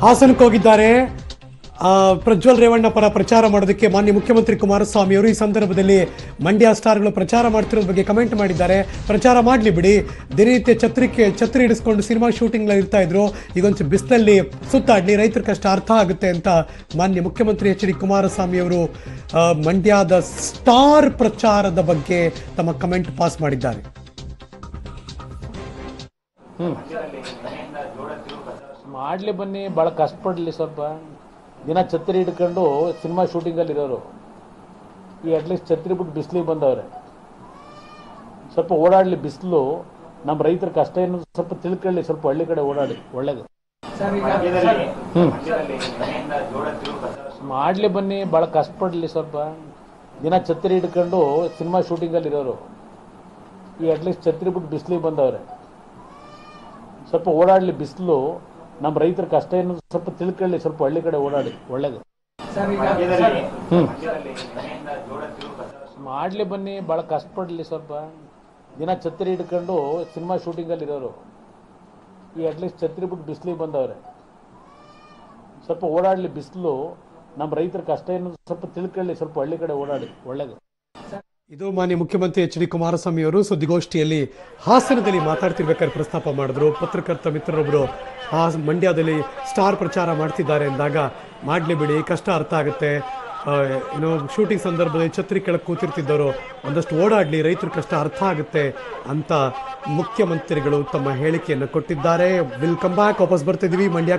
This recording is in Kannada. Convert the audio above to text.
ಹಾಸನಕ್ಕೆ ಹೋಗಿದ್ದಾರೆ ಪ್ರಜ್ವಲ್ ರೇವಣ್ಣ ಪರ ಪ್ರಚಾರ ಮಾಡೋದಕ್ಕೆ ಮಾನ್ಯ ಮುಖ್ಯಮಂತ್ರಿ ಕುಮಾರಸ್ವಾಮಿ ಅವರು ಈ ಸಂದರ್ಭದಲ್ಲಿ ಮಂಡ್ಯ ಸ್ಟಾರ್ಗಳು ಪ್ರಚಾರ ಮಾಡ್ತಿರೋ ಬಗ್ಗೆ ಕಮೆಂಟ್ ಮಾಡಿದ್ದಾರೆ. ಪ್ರಚಾರ ಮಾಡಲಿ ಬಿಡಿ, ದಿನನಿತ್ಯ ಛತ್ರಿ ಹಿಡಿಸ್ಕೊಂಡು ಸಿನಿಮಾ ಶೂಟಿಂಗ್ ಇರ್ತಾ ಇದ್ರು, ಈಗೊಂದು ಬಿಸಿಲಲ್ಲಿ ಸುತ್ತಾಡ್ಲಿ, ರೈತರ ಕಷ್ಟ ಅರ್ಥ ಆಗುತ್ತೆ ಅಂತ ಮಾನ್ಯ ಮುಖ್ಯಮಂತ್ರಿ ಎಚ್ ಡಿ ಕುಮಾರಸ್ವಾಮಿ ಅವರು ಮಂಡ್ಯದ ಸ್ಟಾರ್ ಪ್ರಚಾರದ ಬಗ್ಗೆ ತಮ್ಮ ಕಮೆಂಟ್ ಪಾಸ್ ಮಾಡಿದ್ದಾರೆ. ಮಾಡಲಿ ಬನ್ನಿ, ಭಾಳ ಕಷ್ಟಪಡಲಿ. ಸ್ವಲ್ಪ ದಿನ ಛತ್ರಿ ಹಿಡ್ಕೊಂಡು ಸಿನಿಮಾ ಶೂಟಿಂಗಲ್ಲಿ ಇರೋರು ಈ ಅಟ್ಲೀಸ್ಟ್ ಛತ್ರಿ ಬಿಟ್ಟು ಬಿಸಿಲಿಗೆ ಬಂದವ್ರೆ. ಸ್ವಲ್ಪ ಓಡಾಡಲಿ, ಬಿಸಿಲು ನಮ್ಮ ರೈತರ ಕಷ್ಟ ಏನು ಸ್ವಲ್ಪ ತಿಳ್ಕೊಳ್ಳಿ, ಸ್ವಲ್ಪ ಹಳ್ಳಿ ಕಡೆ ಓಡಾಡಿ, ಒಳ್ಳೇದು. ಮಾಡಲಿ ಬನ್ನಿ, ಭಾಳ ಕಷ್ಟಪಡಲಿ. ಸ್ವಲ್ಪ ದಿನ ಛತ್ರಿ ಹಿಡ್ಕೊಂಡು ಸಿನಿಮಾ ಶೂಟಿಂಗಲ್ಲಿ ಇರೋರು ಈ ಅಟ್ಲೀಸ್ಟ್ ಛತ್ರಿ ಬಿಟ್ಟು ಬಿಸಿಲಿಗೆ ಬಂದವ್ರೆ. ಸ್ವಲ್ಪ ಓಡಾಡಲಿ, ಬಿಸಿಲು ನಮ್ಮ ರೈತರ ಕಷ್ಟ ಏನು ಸ್ವಲ್ಪ ತಿಳ್ಕೊಳ್ಳಿ, ಸ್ವಲ್ಪ ಹಳ್ಳಿ ಕಡೆ ಓಡಾಡಿ, ಒಳ್ಳೇದು. ಮಾಡಲಿ ಬನ್ನಿ, ಭಾಳ ಕಷ್ಟಪಡಲಿ. ಸ್ವಲ್ಪ ದಿನ ಛತ್ರಿ ಹಿಡ್ಕೊಂಡು ಸಿನಿಮಾ ಶೂಟಿಂಗಲ್ಲಿ ಇರೋರು ಈ ಅಟ್ಲೀಸ್ಟ್ ಛತ್ರಿ ಬಿಟ್ಟು ಬಿಸಿಲಿಗೆ ಬಂದವ್ರೆ. ಸ್ವಲ್ಪ ಓಡಾಡಲಿ, ಬಿಸಿಲು ನಮ್ಮ ರೈತರ ಕಷ್ಟ ಏನು ಸ್ವಲ್ಪ ತಿಳ್ಕೊಳ್ಳಿ, ಸ್ವಲ್ಪ ಹಳ್ಳಿ ಕಡೆ ಓಡಾಡಿ, ಒಳ್ಳೇದು. ಇದು ಮಾನ್ಯ ಮುಖ್ಯಮಂತ್ರಿ ಎಚ್ ಡಿ ಕುಮಾರಸ್ವಾಮಿ ಅವರು ಸುದ್ದಿಗೋಷ್ಠಿಯಲ್ಲಿ ಹಾಸನದಲ್ಲಿ ಮಾತಾಡ್ತಿರ್ಬೇಕಾದ್ರೆ ಪ್ರಸ್ತಾಪ ಮಾಡಿದ್ರು. ಪತ್ರಕರ್ತ ಮಿತ್ರರೊಬ್ಬರು ಮಂಡ್ಯದಲ್ಲಿ ಸ್ಟಾರ್ ಪ್ರಚಾರ ಮಾಡ್ತಿದ್ದಾರೆ ಅಂದಾಗ, ಮಾಡಲಿ ಬಿಡಿ, ಕಷ್ಟ ಅರ್ಥ ಆಗುತ್ತೆ, ಏನೋ ಶೂಟಿಂಗ್ ಸಂದರ್ಭದಲ್ಲಿ ಛತ್ರಿ ಕೆಳಗೆ ಕೂತಿರ್ತಿದ್ದವರು ಒಂದಷ್ಟು ಓಡಾಡಲಿ, ರೈತರ ಕಷ್ಟ ಅರ್ಥ ಆಗುತ್ತೆ ಅಂತ ಮುಖ್ಯಮಂತ್ರಿಗಳು ತಮ್ಮ ಹೇಳಿಕೆಯನ್ನು ಕೊಟ್ಟಿದ್ದಾರೆ. ವಿಲ್ ಕಮ್ ಬ್ಯಾಕ್, ವಾಪಸ್ ಬರ್ತಿದ್ದೀವಿ ಮಂಡ್ಯ.